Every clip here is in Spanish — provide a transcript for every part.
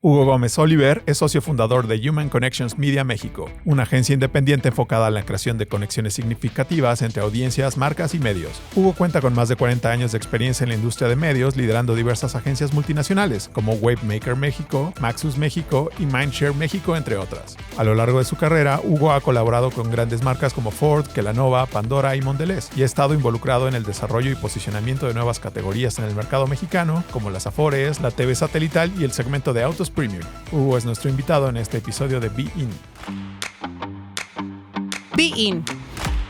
Hugo Gómez Oliver es socio fundador de Human Connections Media México, una agencia independiente enfocada en la creación de conexiones significativas entre audiencias, marcas y medios. Hugo cuenta con más de 40 años de experiencia en la industria de medios, liderando diversas agencias multinacionales como Wavemaker México, Maxus México y Mindshare México, entre otras. A lo largo de su carrera, Hugo ha colaborado con grandes marcas como Ford, Kelanova, Pandora y Mondelez, y ha estado involucrado en el desarrollo y posicionamiento de nuevas categorías en el mercado mexicano, como las Afores, la TV satelital y el segmento de autos premium. Hugo es nuestro invitado en este episodio de Be In. Be In.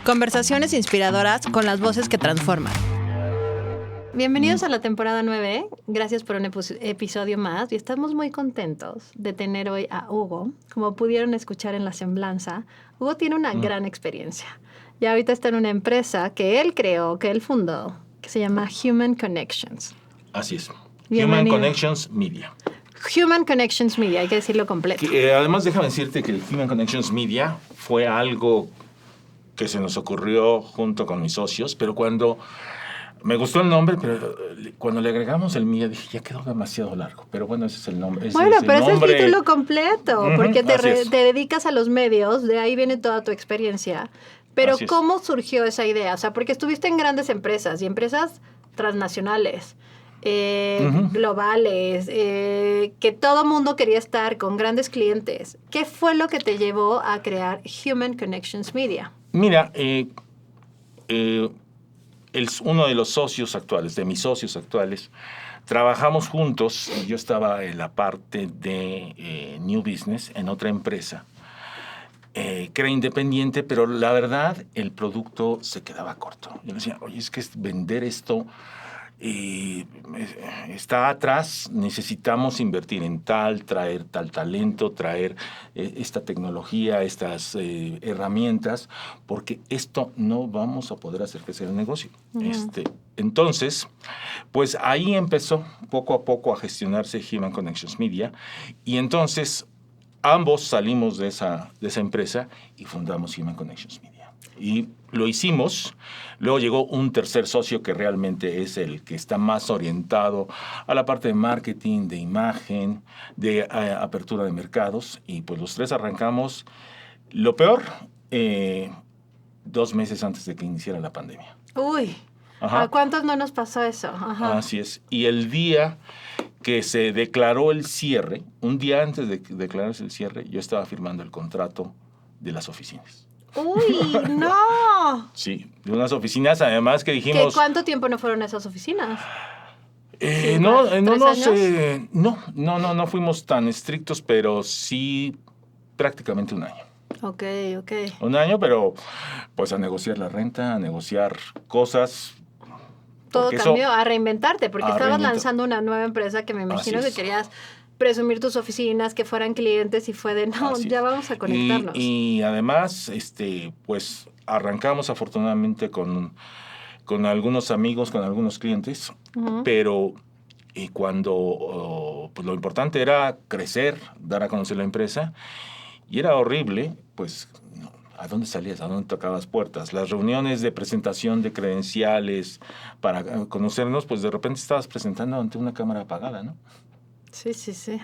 Conversaciones inspiradoras con las voces que transforman. Bienvenidos a la temporada 9. Gracias por un episodio más. Y estamos muy contentos de tener hoy a Hugo. Como pudieron escuchar en la semblanza, Hugo tiene una gran experiencia. Y ahorita está en una empresa que él creó, que él fundó, que se llama Human Connections. Así es. Bienvenido. Human Connections Media. Human Connections Media, hay que decirlo completo. Además, déjame decirte que el Human Connections Media fue algo que se nos ocurrió junto con mis socios, pero cuando me gustó el nombre, pero cuando le agregamos el Media, dije, ya quedó demasiado largo. Pero bueno, ese es el nombre. Bueno, pero ese es el título completo, porque te es. dedicas a los medios, de ahí viene toda tu experiencia. Pero ¿cómo surgió esa idea? O sea, porque estuviste en grandes empresas y empresas transnacionales. Globales, que todo mundo quería estar con grandes clientes. ¿Qué fue lo que te llevó a crear Human Connections Media? Mira, uno de los socios actuales, de mis socios actuales, trabajamos juntos. Yo estaba en la parte de New Business, en otra empresa, que era independiente, pero la verdad, el producto se quedaba corto. Yo decía, oye, es que vender esto está atrás, necesitamos invertir en traer tal talento, traer esta tecnología, estas herramientas, porque esto no vamos a poder hacer crecer el negocio. Entonces, pues ahí empezó poco a poco a gestionarse Human Connections Media, y entonces ambos salimos de esa empresa y fundamos Human Connections Media. Y lo hicimos. Luego llegó un tercer socio que realmente es el que está más orientado a la parte de marketing, de imagen, de apertura de mercados. Y pues los tres arrancamos. Lo peor, 2 meses antes de que iniciara la pandemia. Uy, Ajá. ¿A cuántos no nos pasó eso? Ajá. Así es. Y el día que se declaró el cierre, un día antes de declararse el cierre, yo estaba firmando el contrato de las oficinas. ¡Uy, no! Sí, de unas oficinas, además que dijimos... ¿Cuánto tiempo no fueron esas oficinas? No fuimos tan estrictos, pero sí prácticamente un año. Ok. Un año, pero pues a negociar la renta, a negociar cosas. Todo cambió, a reinventarte, porque estabas lanzando una nueva empresa que me imagino que querías presumir tus oficinas, que fueran clientes, y fue de, ya vamos a conectarnos. Y además, pues arrancamos afortunadamente con algunos amigos, con algunos clientes, pero cuando pues lo importante era crecer, dar a conocer la empresa, y era horrible, pues, ¿a dónde salías? ¿A dónde tocabas puertas? Las reuniones de presentación de credenciales para conocernos, pues de repente estabas presentando ante una cámara apagada, ¿no? Sí. Sí,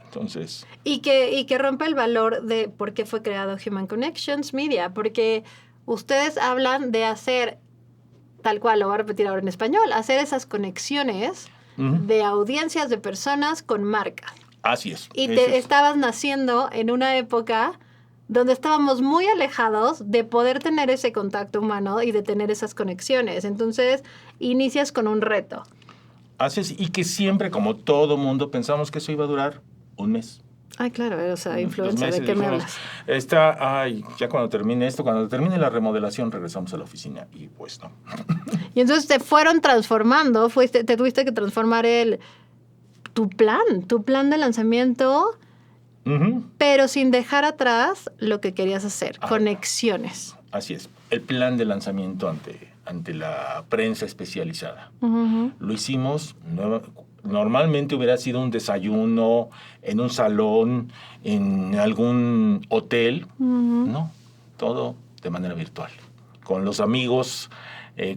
entonces... Y que rompe el valor de por qué fue creado Human Connections Media, porque ustedes hablan de hacer, tal cual, lo voy a repetir ahora en español, hacer esas conexiones de audiencias de personas con marcas. Así es. Y estabas naciendo en una época donde estábamos muy alejados de poder tener ese contacto humano y de tener esas conexiones. Entonces, inicias con un reto. Así es, y que siempre, como todo mundo, pensamos que eso iba a durar un mes. Ay, claro, o sea, influencer, ¿de qué me hablas? Ya cuando termine esto, cuando termine la remodelación, regresamos a la oficina, y pues no. Y entonces te fueron transformando, te tuviste que transformar tu plan de lanzamiento, pero sin dejar atrás lo que querías hacer, conexiones. Así es, el plan de lanzamiento ante la prensa especializada. Lo hicimos, normalmente hubiera sido un desayuno en un salón, en algún hotel, no, todo de manera virtual, con los amigos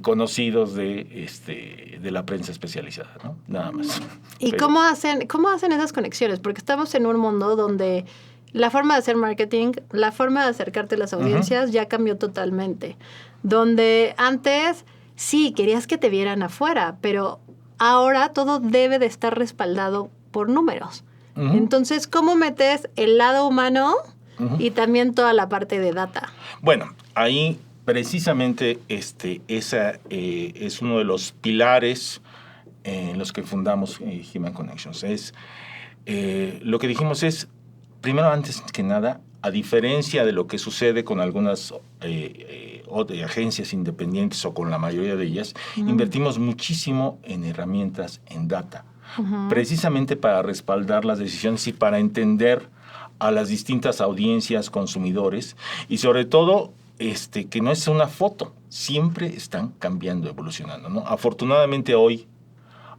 conocidos de la prensa especializada, ¿no? Nada más. ¿Y cómo hacen esas conexiones? Porque estamos en un mundo donde la forma de hacer marketing, la forma de acercarte a las audiencias ya cambió totalmente. Donde antes sí querías que te vieran afuera, pero ahora todo debe de estar respaldado por números. Entonces, ¿cómo metes el lado humano y también toda la parte de data? Bueno, ahí precisamente esa es uno de los pilares en los que fundamos Human Connections. Lo que dijimos es, primero, antes que nada, a diferencia de lo que sucede con algunas agencias independientes o con la mayoría de ellas, invertimos muchísimo en herramientas, en data, precisamente para respaldar las decisiones y para entender a las distintas audiencias, consumidores, y sobre todo que no es una foto, siempre están cambiando, evolucionando, ¿no? Afortunadamente hoy,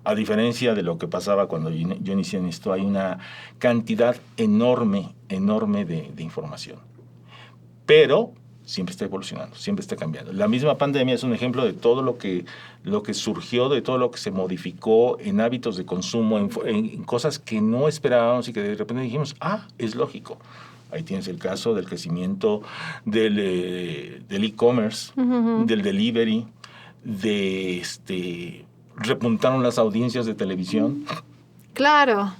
a diferencia de lo que pasaba cuando yo inicié en esto, hay una cantidad enorme de información. Pero siempre está evolucionando, siempre está cambiando. La misma pandemia es un ejemplo de todo lo que surgió, de todo lo que se modificó en hábitos de consumo, en cosas que no esperábamos y que de repente dijimos, es lógico. Ahí tienes el caso del crecimiento del e-commerce, del delivery, repuntaron las audiencias de televisión. Claro.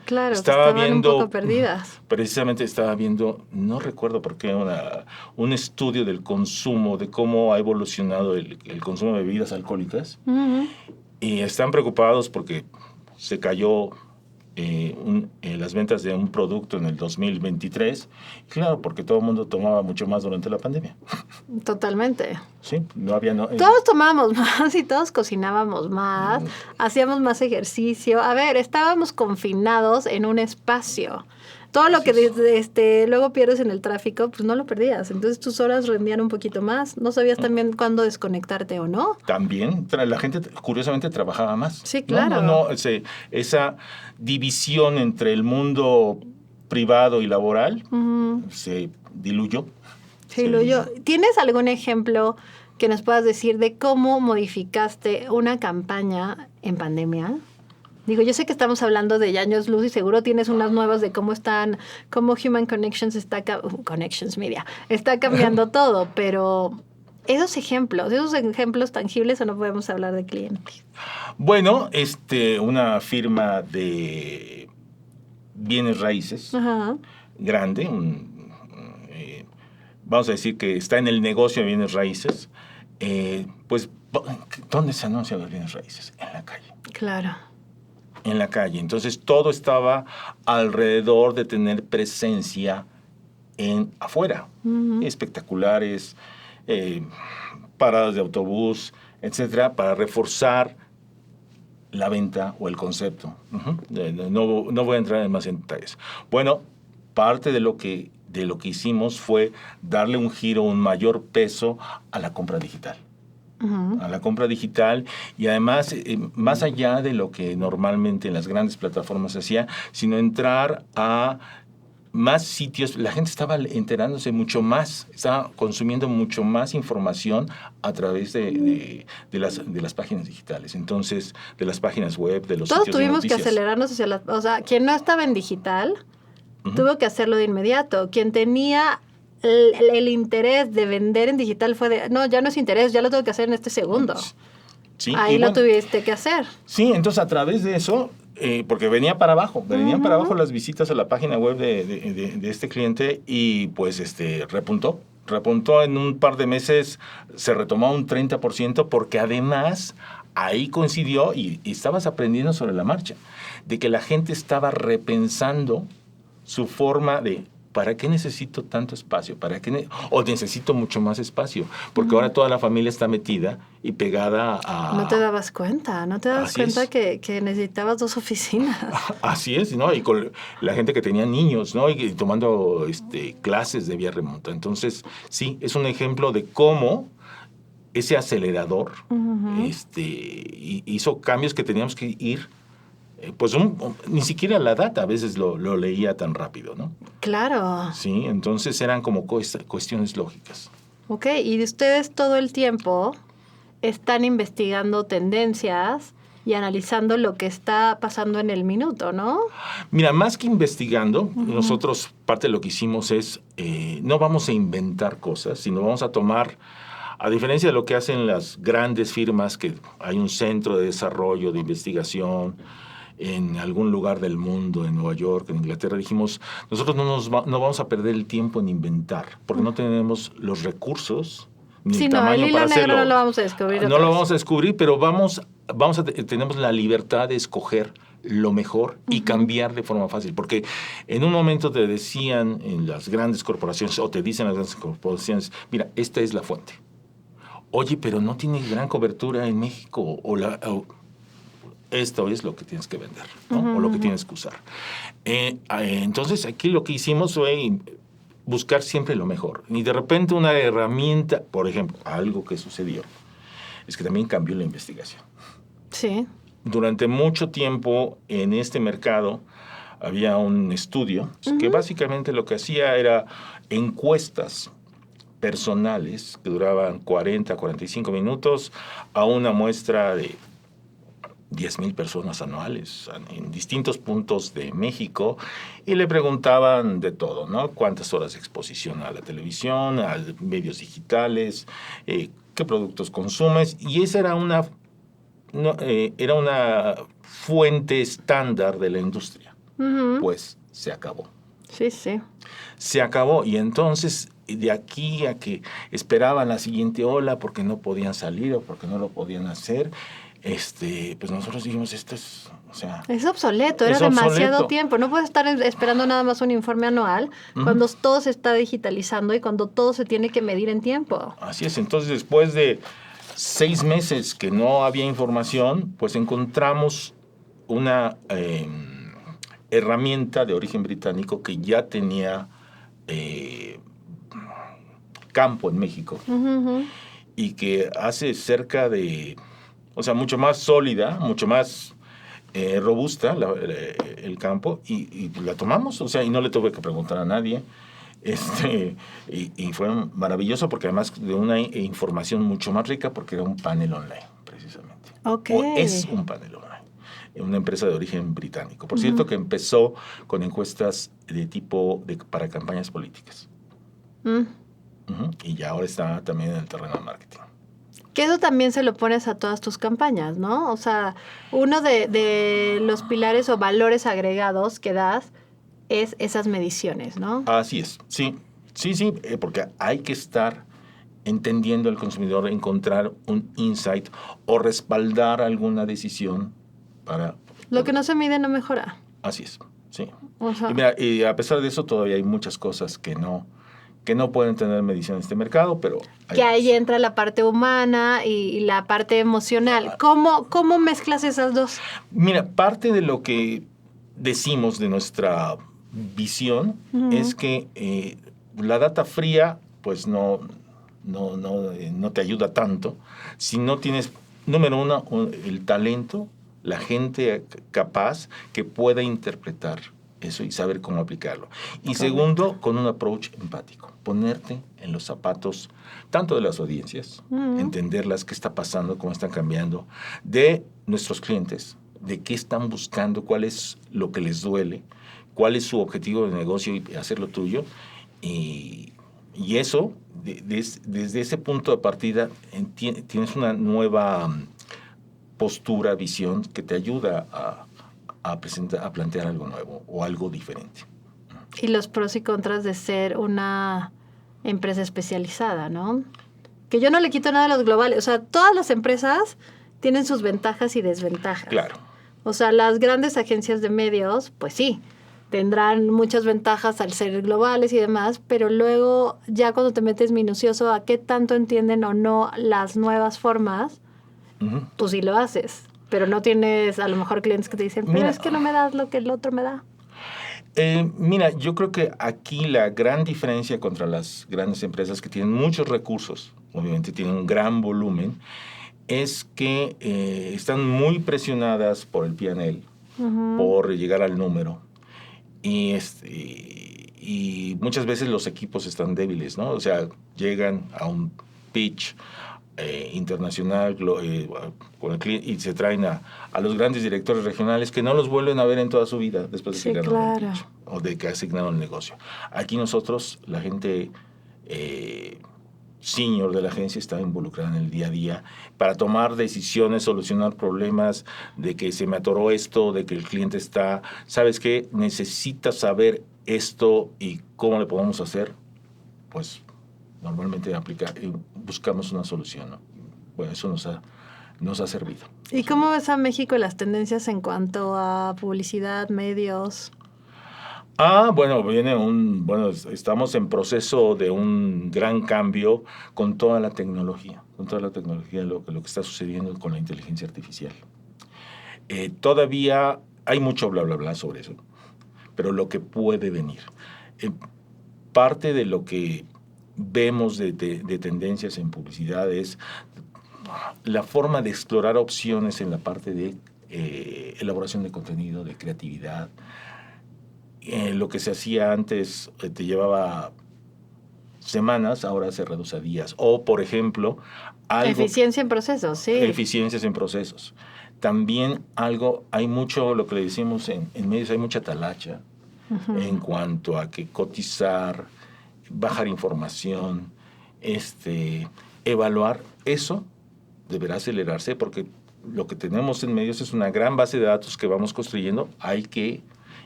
Claro, estaban un poco perdidas. Precisamente estaba viendo, no recuerdo por qué, un estudio del consumo, de cómo ha evolucionado el consumo de bebidas alcohólicas. Y están preocupados porque se cayó las ventas de un producto en el 2023. Claro, porque todo el mundo tomaba mucho más durante la pandemia. Totalmente. Sí, no había... Todos tomábamos más y todos cocinábamos más, hacíamos más ejercicio. A ver, estábamos confinados en un espacio. Todo lo que luego pierdes en el tráfico, pues no lo perdías. Entonces tus horas rendían un poquito más. No sabías también cuándo desconectarte o no. También la gente curiosamente trabajaba más. Sí, claro. Esa división entre el mundo privado y laboral se diluyó. Se diluyó. ¿Tienes algún ejemplo que nos puedas decir de cómo modificaste una campaña en pandemia? Digo, yo sé que estamos hablando de años luz y seguro tienes unas nuevas de cómo Human Connections Connections Media está cambiando todo, pero esos ejemplos tangibles, o no podemos hablar de clientes. Bueno, una firma de bienes raíces grande, vamos a decir que está en el negocio de bienes raíces, pues, ¿dónde se anuncian los bienes raíces? En la calle. Claro. En la calle. Entonces, todo estaba alrededor de tener presencia afuera. Espectaculares, paradas de autobús, etcétera, para reforzar la venta o el concepto. No voy a entrar en más detalles. Bueno, parte de lo que hicimos fue darle un giro, un mayor peso a la compra digital. A la compra digital, y además, más allá de lo que normalmente en las grandes plataformas se hacía, sino entrar a más sitios. La gente estaba enterándose mucho más, estaba consumiendo mucho más información a través de las páginas digitales, entonces, de las páginas web, de los todos sitios de noticias. Todos tuvimos que acelerarnos hacia o sea, quien no estaba en digital tuvo que hacerlo de inmediato. Quien tenía el interés de vender en digital fue no, ya no es interés, ya lo tengo que hacer en este segundo. Sí, ahí lo tuviste que hacer. Sí, entonces a través de eso, porque venían para abajo las visitas a la página web de este cliente, y pues repuntó en un par de meses, se retomó un 30%, porque además ahí coincidió, y estabas aprendiendo sobre la marcha, de que la gente estaba repensando su forma de ¿para qué necesito tanto espacio? ¿O necesito mucho más espacio? Porque ahora toda la familia está metida y pegada a... No te dabas cuenta que necesitabas 2 oficinas. Así es, ¿no? Y con la gente que tenía niños, ¿no? Y tomando clases de vía remota. Entonces, sí, es un ejemplo de cómo ese acelerador hizo cambios que teníamos que ir. Pues ni siquiera la data a veces lo leía tan rápido, ¿no? Claro. Sí, entonces eran como cuestiones lógicas. Ok, y ustedes todo el tiempo están investigando tendencias y analizando lo que está pasando en el minuto, ¿no? Mira, más que investigando, nosotros parte de lo que hicimos es, no vamos a inventar cosas, sino vamos a tomar, a diferencia de lo que hacen las grandes firmas, que hay un centro de desarrollo, de investigación, en algún lugar del mundo, en Nueva York, en Inglaterra, dijimos, nosotros no vamos a perder el tiempo en inventar, porque no tenemos los recursos ni Sí, el no, tamaño el hilo para negro hacerlo. no lo vamos a descubrir. No otra lo vez. vamos a descubrir, pero tenemos la libertad de escoger lo mejor y cambiar de forma fácil. Porque en un momento te decían en las grandes corporaciones, o te dicen las grandes corporaciones, mira, esta es la fuente. Oye, pero no tiene gran cobertura en México, esto es lo que tienes que vender, ¿no? O lo que tienes que usar. Entonces, aquí lo que hicimos fue buscar siempre lo mejor. Y de repente una herramienta, por ejemplo, algo que sucedió, es que también cambió la investigación. Sí. Durante mucho tiempo en este mercado había un estudio que básicamente lo que hacía era encuestas personales que duraban 40, 45 minutos a una muestra de 10,000 personas anuales en distintos puntos de México y le preguntaban de todo, ¿no? Cuántas horas de exposición a la televisión, a medios digitales, qué productos consumes, y esa era una fuente estándar de la industria. Pues se acabó. Sí, sí. Se acabó, y entonces de aquí a que esperaban la siguiente ola porque no podían salir o porque no lo podían hacer, pues nosotros dijimos, esto es, o sea... Es obsoleto, es era demasiado obsoleto. tiempo. No puedes estar esperando nada más un informe anual cuando todo se está digitalizando y cuando todo se tiene que medir en tiempo. Así es, entonces después de 6 meses que no había información, pues encontramos una herramienta de origen británico que ya tenía campo en México y que hace cerca de, o sea, mucho más sólida, mucho más robusta el campo, y la tomamos, o sea, y no le tuve que preguntar a nadie. Y fue maravilloso porque además de una información mucho más rica porque era un panel online, precisamente. Ok. O es un panel online. Una empresa de origen británico. Por cierto, que empezó con encuestas de tipo para campañas políticas. Y ya ahora está también en el terreno del marketing. Que eso también se lo pones a todas tus campañas, ¿no? O sea, uno de los pilares o valores agregados que das es esas mediciones, ¿no? Así es, sí, porque hay que estar entendiendo al consumidor, encontrar un insight o respaldar alguna decisión para... Lo que no se mide no mejora. Así es, sí. O sea, Y a pesar de eso todavía hay muchas cosas que no pueden tener medición en este mercado, pero... que ahí entra la parte humana y la parte emocional. ¿Cómo mezclas esas dos? Mira, parte de lo que decimos de nuestra visión es que la data fría pues no te ayuda tanto si no tienes, número uno, el talento, la gente capaz que pueda interpretar eso y saber cómo aplicarlo. Y segundo, con un approach empático, ponerte en los zapatos tanto de las audiencias, entenderlas, qué está pasando, cómo están cambiando, de nuestros clientes, de qué están buscando, cuál es lo que les duele, cuál es su objetivo de negocio y hacerlo tuyo. Y eso, desde ese punto de partida, tienes una nueva postura, visión que te ayuda a plantear algo nuevo o algo diferente. Y los pros y contras de ser una empresa especializada, ¿no? Que yo no le quito nada a los globales. O sea, todas las empresas tienen sus ventajas y desventajas. Claro. O sea, las grandes agencias de medios, pues sí, tendrán muchas ventajas al ser globales y demás, pero luego ya cuando te metes minucioso a qué tanto entienden o no las nuevas formas, tú sí lo haces. Pero no tienes a lo mejor clientes que te dicen, pero es que no me das lo que el otro me da. Mira, yo creo que aquí la gran diferencia contra las grandes empresas que tienen muchos recursos, obviamente tienen un gran volumen, es que están muy presionadas por el P&L, por llegar al número. Y y muchas veces los equipos están débiles, ¿no? O sea, llegan a un pitch internacional con el cliente y se traen a los grandes directores regionales que no los vuelven a ver en toda su vida después de que ganaron el pitch o de que asignaron el negocio. Aquí nosotros, la gente senior de la agencia está involucrada en el día a día para tomar decisiones, solucionar problemas, de que se me atoró esto, de que el cliente está, ¿sabes qué? Necesita saber esto y cómo le podemos hacer. Pues normalmente buscamos una solución, ¿no? Bueno, eso nos ha servido. ¿Y cómo ves a México y las tendencias en cuanto a publicidad, medios? Bueno, estamos en proceso de un gran cambio con toda la tecnología, lo que está sucediendo con la inteligencia artificial. Todavía hay mucho bla, bla, bla sobre eso, pero lo que puede venir. Parte de lo que vemos de tendencias en publicidad es la forma de explorar opciones en la parte de elaboración de contenido, de creatividad. Lo que se hacía antes te llevaba semanas, ahora se reduce a días. O, por ejemplo, eficiencia en procesos, sí. Eficiencias en procesos. También hay mucho, lo que le decimos en medios, hay mucha talacha en cuanto a que cotizar, bajar información, evaluar. Eso deberá acelerarse porque lo que tenemos en medios es una gran base de datos que vamos construyendo.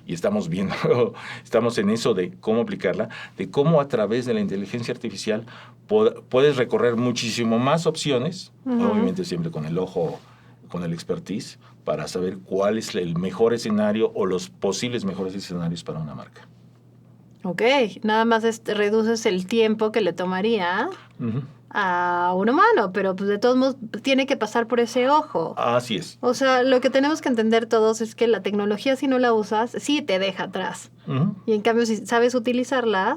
Y estamos viendo, estamos en eso de cómo aplicarla, de cómo a través de la inteligencia artificial puedes recorrer muchísimo más opciones, obviamente siempre con el ojo, con el expertise, para saber cuál es el mejor escenario o los posibles mejores escenarios para una marca. Ok, nada más reduces el tiempo que le tomaría a un humano, pero pues de todos modos tiene que pasar por ese ojo. Así es. O sea, lo que tenemos que entender todos es que la tecnología, si no la usas, sí te deja atrás. Y en cambio, si sabes utilizarla,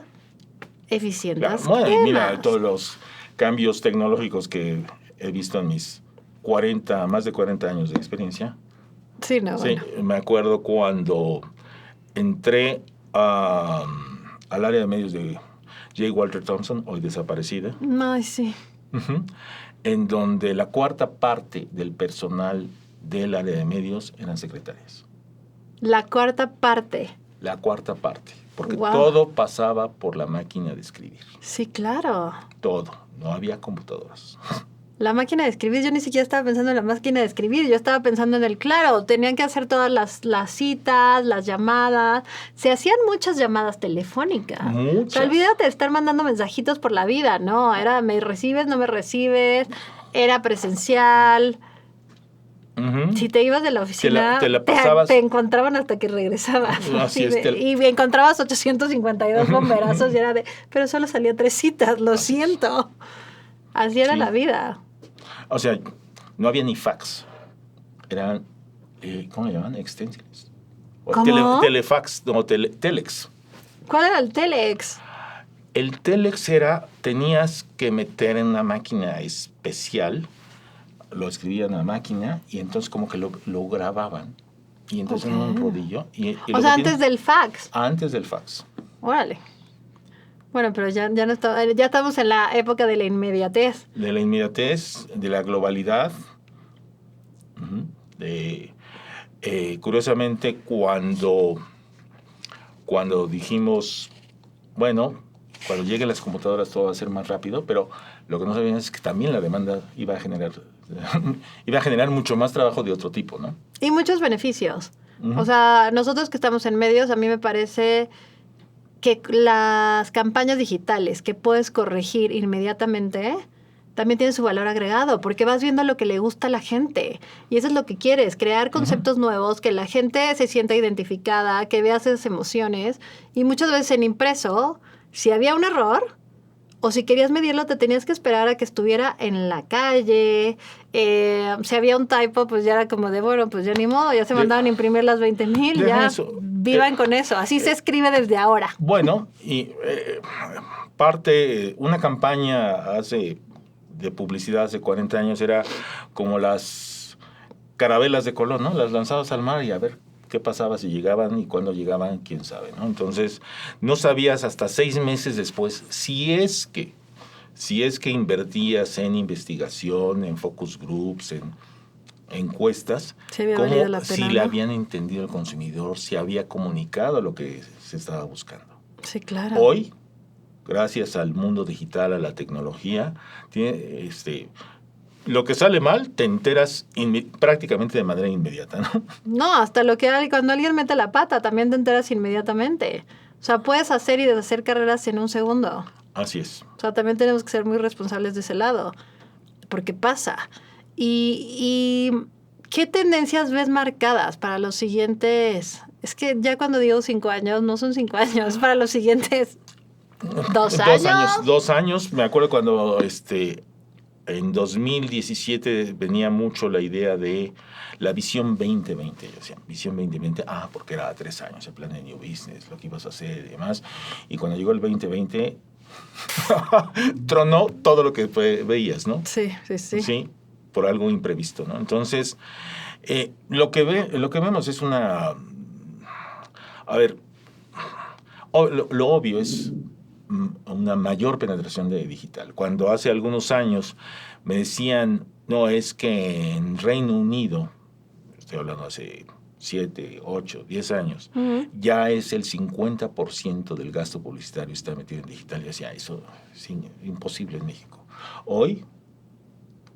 eficientas. Claro. Bueno, y mira, todos los cambios tecnológicos que he visto en mis más de 40 años de experiencia. Sí, no, sí, bueno. Me acuerdo cuando entré al área de medios de J. Walter Thompson, hoy desaparecida. Ay, sí. En donde la cuarta parte del personal del área de medios eran secretarias. La cuarta parte. La cuarta parte. Porque todo pasaba por la máquina de escribir. Sí, claro. Todo. No había computadoras. La máquina de escribir, yo ni siquiera estaba pensando en la máquina de escribir, yo estaba pensando en tenían que hacer todas las citas, las llamadas, se hacían muchas llamadas telefónicas. Muchas. O sea, olvídate de estar mandando mensajitos por la vida, ¿no? Era me recibes, no me recibes, era presencial. Si te ibas de la oficina, te encontraban hasta que regresabas. Así y encontrabas 852 bomberazos y era pero solo salía 3 citas, lo siento. Así era la vida. O sea, no había ni fax. Eran, ¿cómo le llaman? Extensiones. ¿Cómo? Telefax, no, telex. ¿Cuál era el telex? El telex tenías que meter en una máquina especial, lo escribían en la máquina y entonces como que lo grababan. Y entonces en un rodillo. O sea, antes del fax. Antes del fax. Órale. Bueno, pero ya estamos en la época de la inmediatez. De la inmediatez, de la globalidad. Curiosamente, cuando dijimos, bueno, cuando lleguen las computadoras todo va a ser más rápido, pero lo que no sabían es que también la demanda iba a generar mucho más trabajo de otro tipo, ¿no? Y muchos beneficios. O sea, nosotros que estamos en medios, a mí me parece que las campañas digitales que puedes corregir inmediatamente también tienen su valor agregado, porque vas viendo lo que le gusta a la gente. Y eso es lo que quieres, crear conceptos nuevos, que la gente se sienta identificada, que vea esas emociones. Y muchas veces en impreso, si había un error, o si querías medirlo, te tenías que esperar a que estuviera en la calle. Si había un typo, pues ya era como de, bueno, pues ya ni modo, ya se mandaban a imprimir las 20,000, ya vivan con eso. Así se escribe desde ahora. Bueno, y una campaña de publicidad hace 40 años era como las carabelas de Colón, ¿no? Las lanzabas al mar y a ver ¿Qué pasaba si llegaban y cuándo llegaban? ¿Quién sabe, ¿no? Entonces, no sabías hasta 6 meses después si es que invertías en investigación, en focus groups, en encuestas, Sí, había valido la si pena, le ¿no? habían entendido el consumidor, si había comunicado lo que se estaba buscando. Sí, claro. Hoy, gracias al mundo digital, a la tecnología, lo que sale mal te enteras prácticamente de manera inmediata, ¿no? No, hasta lo que cuando alguien mete la pata también te enteras inmediatamente. O sea, puedes hacer y deshacer carreras en un segundo. Así es. O sea, también tenemos que ser muy responsables de ese lado, porque pasa. ¿Y qué tendencias ves marcadas para los siguientes? Es que ya cuando digo 5 años, no son 5 años, para los siguientes 2 años. 2 años. Me acuerdo cuando en 2017 venía mucho la idea de la visión 2020. Yo decía, visión 2020, porque era a 3 años, el plan de New Business, lo que ibas a hacer y demás. Y cuando llegó el 2020, tronó todo lo que veías, ¿no? Sí, sí, sí. Sí, por algo imprevisto, ¿no? Entonces, lo que vemos es una... A ver, lo obvio es una mayor penetración de digital. Cuando hace algunos años me decían, no, es que en Reino Unido, estoy hablando hace 7, 8, 10 años, ya es el 50% del gasto publicitario está metido en digital. Y decía, eso es imposible en México. Hoy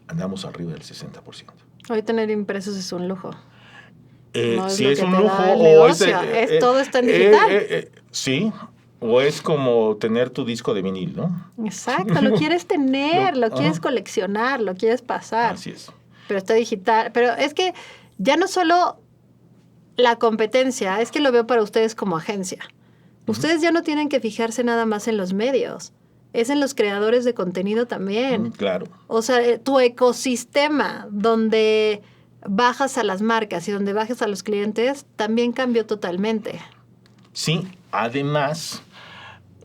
andamos arriba del 60%. Hoy tener impresos es un lujo. No si lo es que un te lujo da el o negocio, todo está en digital. sí, o es como tener tu disco de vinil, ¿no? Exacto, lo quieres tener, lo quieres coleccionar, lo quieres pasar. Así es. Pero está digital. Pero es que ya no solo la competencia, es que lo veo para ustedes como agencia. Ustedes ya no tienen que fijarse nada más en los medios, es en los creadores de contenido también. Claro. O sea, tu ecosistema donde bajas a las marcas y donde bajas a los clientes también cambió totalmente. Sí, además,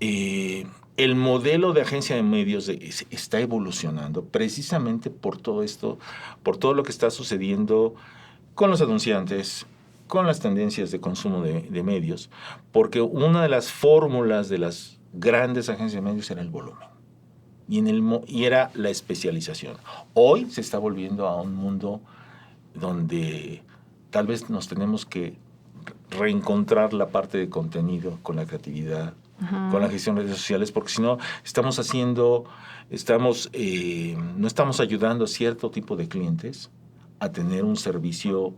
el modelo de agencia de medios está evolucionando precisamente por todo esto, por todo lo que está sucediendo con los anunciantes, con las tendencias de consumo de medios, porque una de las fórmulas de las grandes agencias de medios era el volumen y era la especialización. Hoy se está volviendo a un mundo donde tal vez nos tenemos que reencontrar la parte de contenido con la creatividad, con la gestión de redes sociales, porque si no no estamos ayudando a cierto tipo de clientes a tener un servicio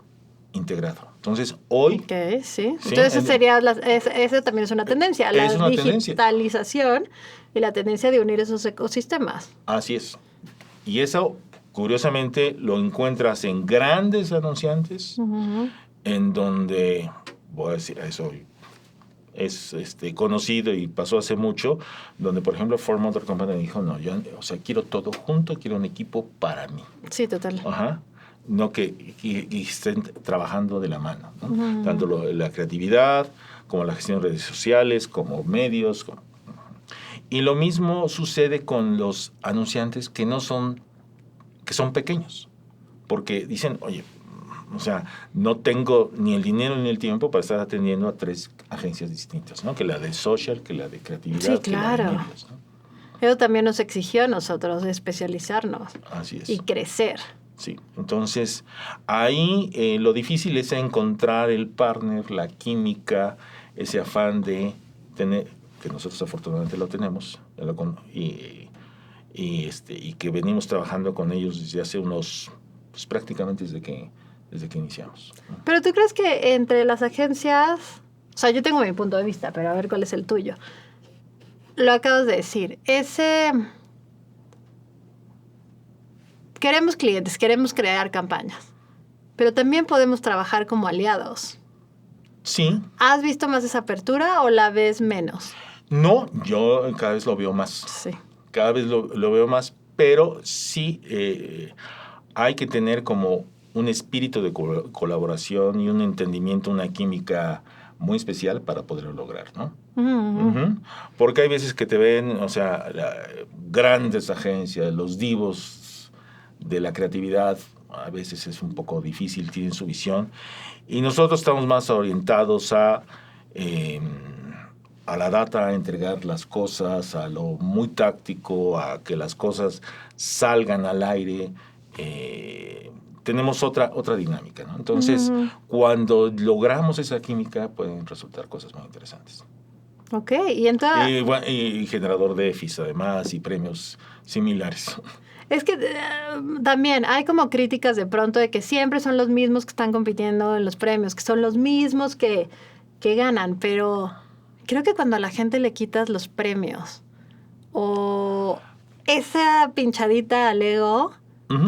integrado. Entonces, hoy... Ok, sí. Entonces, esa también es una tendencia, la digitalización y la tendencia de unir esos ecosistemas. Así es. Y eso, curiosamente, lo encuentras en grandes anunciantes, en donde, voy a decir, eso es conocido y pasó hace mucho, donde, por ejemplo, Ford Motor Company dijo, no, yo quiero todo junto, quiero un equipo para mí. Sí, total. No que estén trabajando de la mano, ¿no? Tanto la creatividad, como la gestión de redes sociales, como medios. Y lo mismo sucede con los anunciantes que son pequeños, porque dicen, oye, no tengo ni el dinero ni el tiempo para estar atendiendo a 3 agencias distintas, ¿no? Que la de social, que la de creatividad, sí, claro. Que la de medios, ¿no? Eso también nos exigió a nosotros especializarnos. Así es. Y crecer. Sí, entonces ahí lo difícil es encontrar el partner, la química, ese afán de tener, que nosotros afortunadamente lo tenemos, y que venimos trabajando con ellos desde hace pues prácticamente desde que iniciamos. Pero ¿tú crees que entre las agencias, o sea, yo tengo mi punto de vista, pero a ver cuál es el tuyo? Lo acabas de decir, queremos clientes, queremos crear campañas, pero también podemos trabajar como aliados. Sí. ¿Has visto más esa apertura o la ves menos? No, yo cada vez lo veo más. Sí. Cada vez lo veo más, pero sí hay que tener como un espíritu de colaboración y un entendimiento, una química muy especial para poderlo lograr, ¿no? Porque hay veces que te ven, grandes agencias, los divos de la creatividad, a veces es un poco difícil, tienen su visión. Y nosotros estamos más orientados a la data, a entregar las cosas, a lo muy táctico, a que las cosas salgan al aire. Tenemos otra dinámica, ¿no? Entonces, cuando logramos esa química, pueden resultar cosas muy interesantes. Ok, y entonces... Y generador de EFIs, además, y premios similares. Es que también hay como críticas de pronto de que siempre son los mismos que están compitiendo en los premios, que son los mismos que ganan, pero creo que cuando a la gente le quitas los premios o esa pinchadita al ego,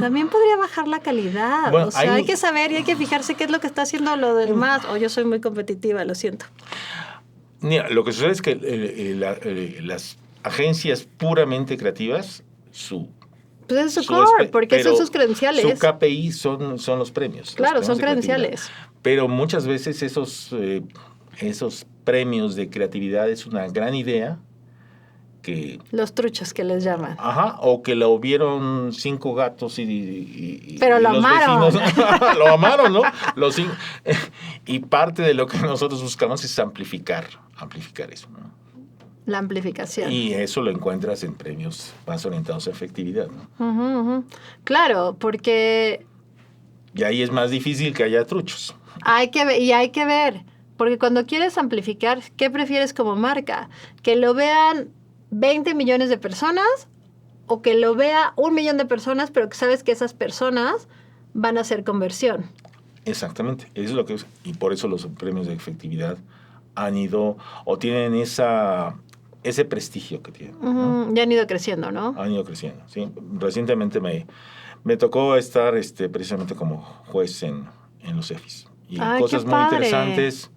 también podría bajar la calidad. Bueno, o sea, hay que saber y hay que fijarse qué es lo que está haciendo lo demás. O yo soy muy competitiva, lo siento. Mira, lo que sucede es que las agencias puramente creativas, pues es su core, porque son sus credenciales. Su KPI son los premios. Claro, son credenciales. Pero muchas veces esos premios de creatividad es una gran idea que... Los truchos que les llaman. Ajá, o que lo vieron 5 gatos pero lo los amaron. Vecinos, lo amaron, ¿no? Y parte de lo que nosotros buscamos es amplificar eso, ¿no? La amplificación. Y eso lo encuentras en premios más orientados a efectividad, ¿no? Claro, porque... Y ahí es más difícil que haya truchos. Hay que ver, porque cuando quieres amplificar, ¿qué prefieres como marca? ¿Que lo vean 20 millones de personas o que lo vea 1 millón de personas, pero que sabes que esas personas van a hacer conversión? Exactamente, eso es lo que es. Y por eso los premios de efectividad han ido o tienen ese prestigio que tienen, ¿no? Ya han ido creciendo, ¿no? Han ido creciendo, sí. Recientemente me tocó estar precisamente como juez en los EFIs. Y cosas muy interesantes,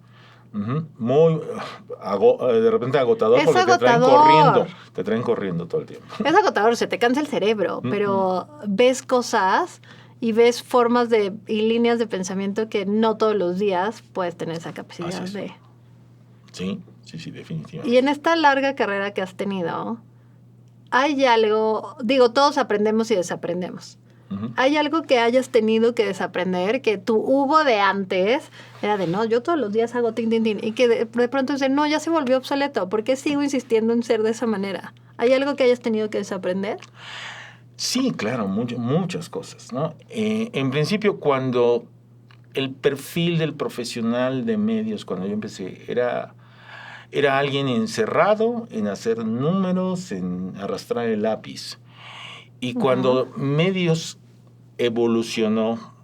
muy de repente agotador, es porque agotador. te traen corriendo todo el tiempo. Es agotador, se te cansa el cerebro, pero ves cosas y ves formas y líneas de pensamiento que no todos los días puedes tener esa capacidad de... Sí, definitivamente. Y en esta larga carrera que has tenido, hay algo, todos aprendemos y desaprendemos. ¿Hay algo que hayas tenido que desaprender, que tu Hugo de antes era de, no, yo todos los días hago tin, tin, tin, y que de pronto dice, no, ya se volvió obsoleto, ¿por qué sigo insistiendo en ser de esa manera? ¿Hay algo que hayas tenido que desaprender? Sí, claro, muchas cosas, ¿no? En principio, cuando el perfil del profesional de medios, cuando yo empecé, era alguien encerrado en hacer números, en arrastrar el lápiz. Y cuando medios evolucionó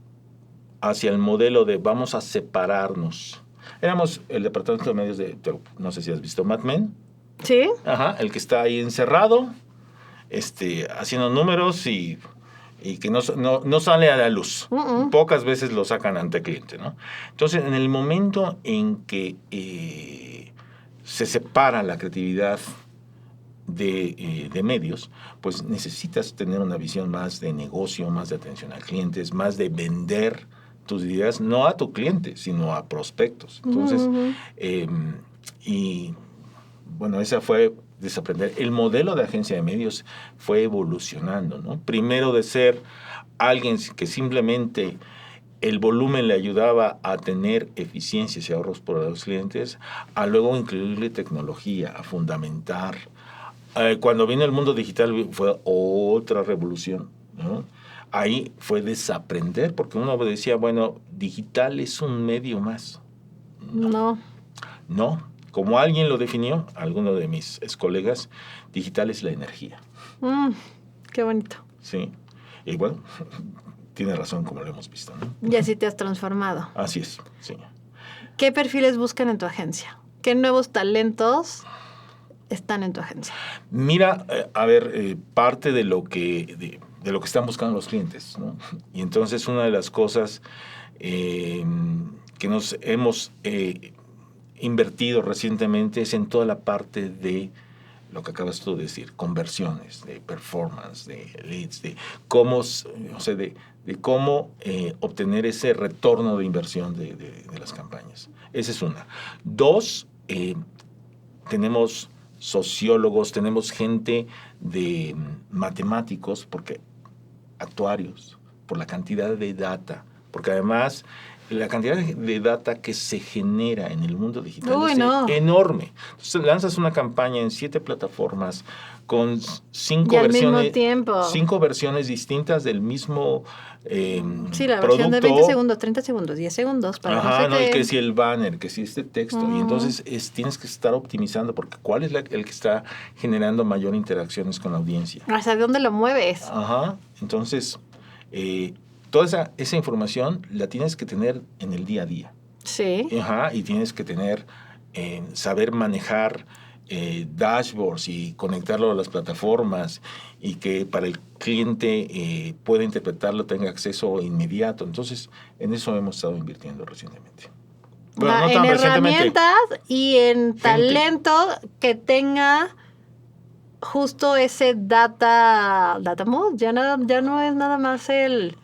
hacia el modelo de vamos a separarnos. Éramos el departamento de medios no sé si has visto Mad Men. Sí. Ajá, el que está ahí encerrado, haciendo números y que no sale a la luz. Pocas veces lo sacan ante cliente, ¿no? Entonces, en el momento en que se separa la creatividad de medios, pues necesitas tener una visión más de negocio, más de atención a clientes, más de vender tus ideas, no a tu cliente, sino a prospectos. Entonces, y bueno, esa fue desaprender. El modelo de agencia de medios fue evolucionando, ¿no? Primero de ser alguien que simplemente el volumen le ayudaba a tener eficiencias y ahorros por los clientes, a luego incluirle tecnología, a fundamentar. Cuando vino el mundo digital fue otra revolución, ¿no? Ahí fue desaprender, porque uno decía, bueno, digital es un medio más. No, como alguien lo definió, alguno de mis colegas, digital es la energía. Qué bonito. Sí, y bueno, tiene razón como lo hemos visto, ¿no? Y así te has transformado. Así es, sí. ¿Qué perfiles buscan en tu agencia? ¿Qué nuevos talentos están en tu agencia? Mira, parte de lo que están buscando los clientes, ¿no? Y entonces una de las cosas que nos hemos invertido recientemente es en toda la parte de lo que acabas tú de decir, conversiones, de performance, de leads, de cómo, de cómo obtener ese retorno de inversión de las campañas. Esa es una. 2, tenemos sociólogos, tenemos gente de matemáticos, porque actuarios, por la cantidad de data, porque además la cantidad de data que se genera en el mundo digital es enorme. Entonces, lanzas una campaña en 7 plataformas con 5 versiones, 5 versiones distintas del mismo la producto. versión de 20 segundos, 30 segundos, 10 segundos. Para y que si el banner, que si este texto. Y entonces tienes que estar optimizando, porque ¿cuál es el que está generando mayor interacciones con la audiencia? ¿Hacia dónde lo mueves? Entonces, toda esa información la tienes que tener en el día a día. Sí. Y tienes que tener, saber manejar dashboards y conectarlo a las plataformas y que para el cliente pueda interpretarlo, tenga acceso inmediato. Entonces, en eso hemos estado invirtiendo recientemente. Bueno, no en herramientas y en talento que tenga justo ese data mode. Ya no es nada más el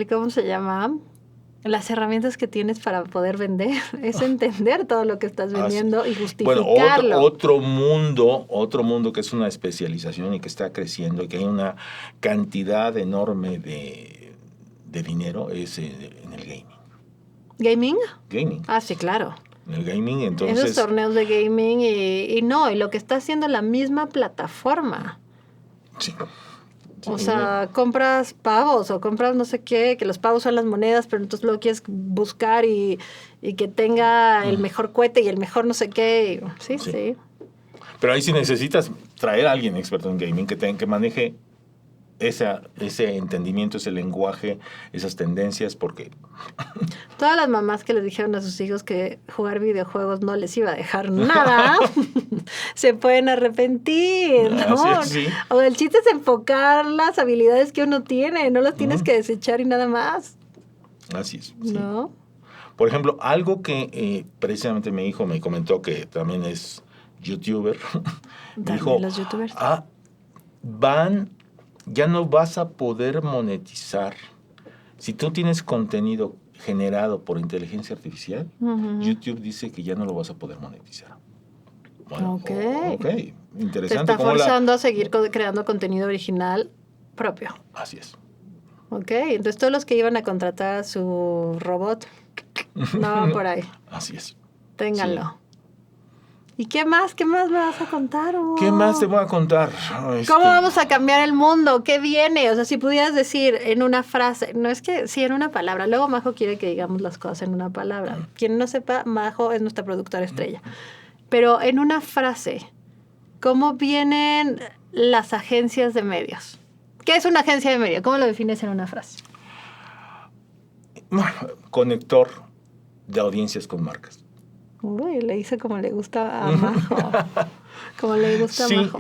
¿cómo se llama? Las herramientas que tienes para poder vender. Es entender todo lo que estás vendiendo y justificarlo. Bueno, otro mundo que es una especialización y que está creciendo y que hay una cantidad enorme de dinero es en el gaming. ¿Gaming? Gaming. Sí, claro. En el gaming, entonces... Esos torneos de gaming y lo que está haciendo la misma plataforma. Sí. O sea, compras pavos o compras no sé qué, que los pavos son las monedas, pero entonces luego quieres buscar y que tenga el mejor cohete y el mejor no sé qué. Sí. Pero ahí sí necesitas traer a alguien experto en gaming que maneje ese entendimiento, ese lenguaje, esas tendencias, porque... Todas las mamás que les dijeron a sus hijos que jugar videojuegos no les iba a dejar nada, se pueden arrepentir, ¿no? Sí. O el chiste es enfocar las habilidades que uno tiene, no las tienes que desechar y nada más. Así es. ¿No? Por ejemplo, algo que precisamente mi hijo me comentó, que también es youtuber, dijo, los youtubers. ya no vas a poder monetizar. Si tú tienes contenido generado por inteligencia artificial, YouTube dice que ya no lo vas a poder monetizar. Bueno, ok. Interesante. Te está forzando a seguir creando contenido original propio. Así es. Ok, entonces todos los que iban a contratar a su robot, no van por ahí. Así es. Ténganlo. Sí. ¿Y qué más? ¿Qué más me vas a contar, Hugo? ¿Qué más te voy a contar? ¿Cómo vamos a cambiar el mundo? ¿Qué viene? O sea, si pudieras decir en una frase, no es que, sí, en una palabra. Luego Majo quiere que digamos las cosas en una palabra. Quien no sepa, Majo es nuestra productora estrella. Pero en una frase, ¿cómo vienen las agencias de medios? ¿Qué es una agencia de medios? ¿Cómo lo defines en una frase? Bueno, conector de audiencias con marcas. Uy, le hice como le gusta a Majo. Como le gusta a Majo.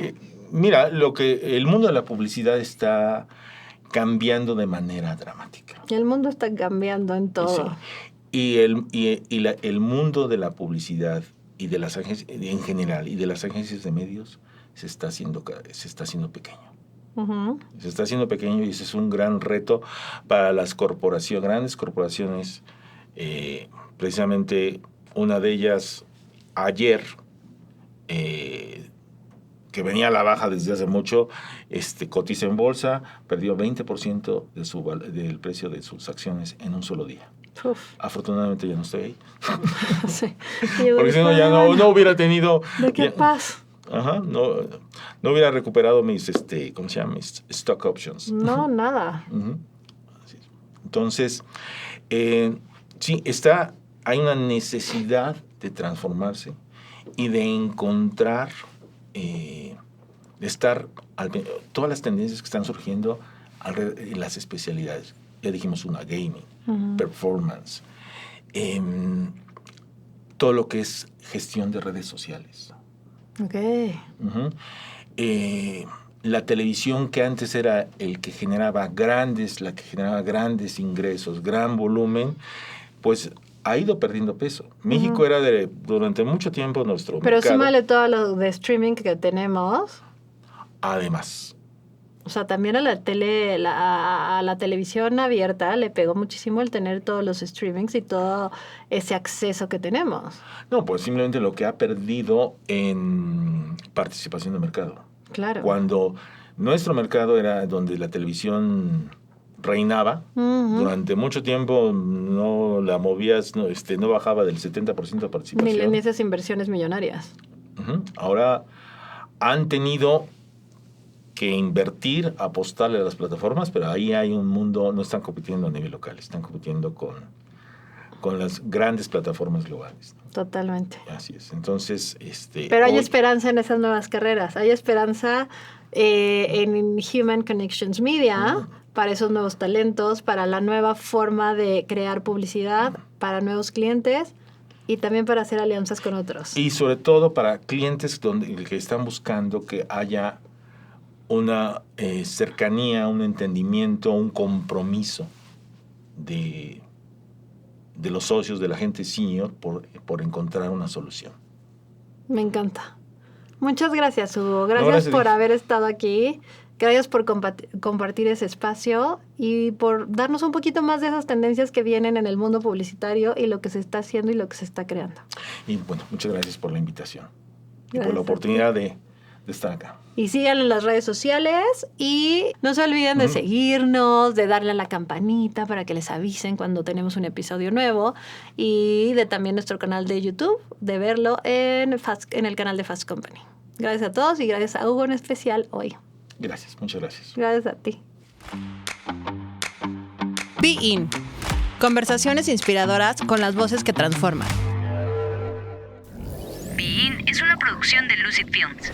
Mira, el mundo de la publicidad está cambiando de manera dramática. El mundo está cambiando en todo. Sí. El mundo de la publicidad y de las agencias en general y de las agencias de medios se está haciendo pequeño. Se está haciendo pequeño y ese es un gran reto para las grandes corporaciones. Precisamente una de ellas ayer, que venía a la baja desde hace mucho, cotiza en bolsa, perdió 20% del precio de sus acciones en un solo día. Uf. Afortunadamente ya no estoy ahí. Sí. Porque si no, ya no hubiera tenido... ¿De qué paz? No hubiera recuperado mis, ¿cómo se llama? Mis stock options. No, nada. Así es. Entonces, sí, hay una necesidad de transformarse y de encontrar, de estar, todas las tendencias que están surgiendo en las especialidades. Ya dijimos una, gaming, performance, todo lo que es gestión de redes sociales. Ok. La televisión, que antes era la que generaba grandes ingresos, gran volumen, pues ha ido perdiendo peso. México era durante mucho tiempo nuestro mercado. Pero súmale todo lo de streaming que tenemos. Además. O sea, también a la televisión abierta le pegó muchísimo el tener todos los streamings y todo ese acceso que tenemos. No, pues simplemente lo que ha perdido en participación de mercado. Claro. Cuando nuestro mercado era donde la televisión reinaba. Durante mucho tiempo no la movías, no bajaba del 70% de participación. Ni esas inversiones millonarias. Ahora han tenido que invertir, apostarle a las plataformas, pero ahí hay un mundo, no están compitiendo a nivel local, están compitiendo con las grandes plataformas globales. Totalmente. Así es. Entonces, pero hay esperanza en esas nuevas carreras. Hay esperanza en Human Connections Media para esos nuevos talentos, para la nueva forma de crear publicidad, para nuevos clientes y también para hacer alianzas con otros. Y sobre todo para clientes que están buscando que haya una cercanía, un entendimiento, un compromiso de los socios, de la gente senior, por encontrar una solución. Me encanta. Muchas gracias, Hugo. Gracias por haber estado aquí. Gracias por compartir ese espacio y por darnos un poquito más de esas tendencias que vienen en el mundo publicitario y lo que se está haciendo y lo que se está creando. Y bueno, muchas gracias por la invitación. Gracias y por la oportunidad de estar acá. Y síganlo en las redes sociales y no se olviden de seguirnos, de darle a la campanita para que les avisen cuando tenemos un episodio nuevo y de también nuestro canal de YouTube, de verlo en el canal de Fast Company. Gracias a todos y gracias a Hugo en especial hoy. Gracias, muchas gracias. Gracias a ti. Be In. Conversaciones inspiradoras con las voces que transforman. Be In es una producción de Lucid Films.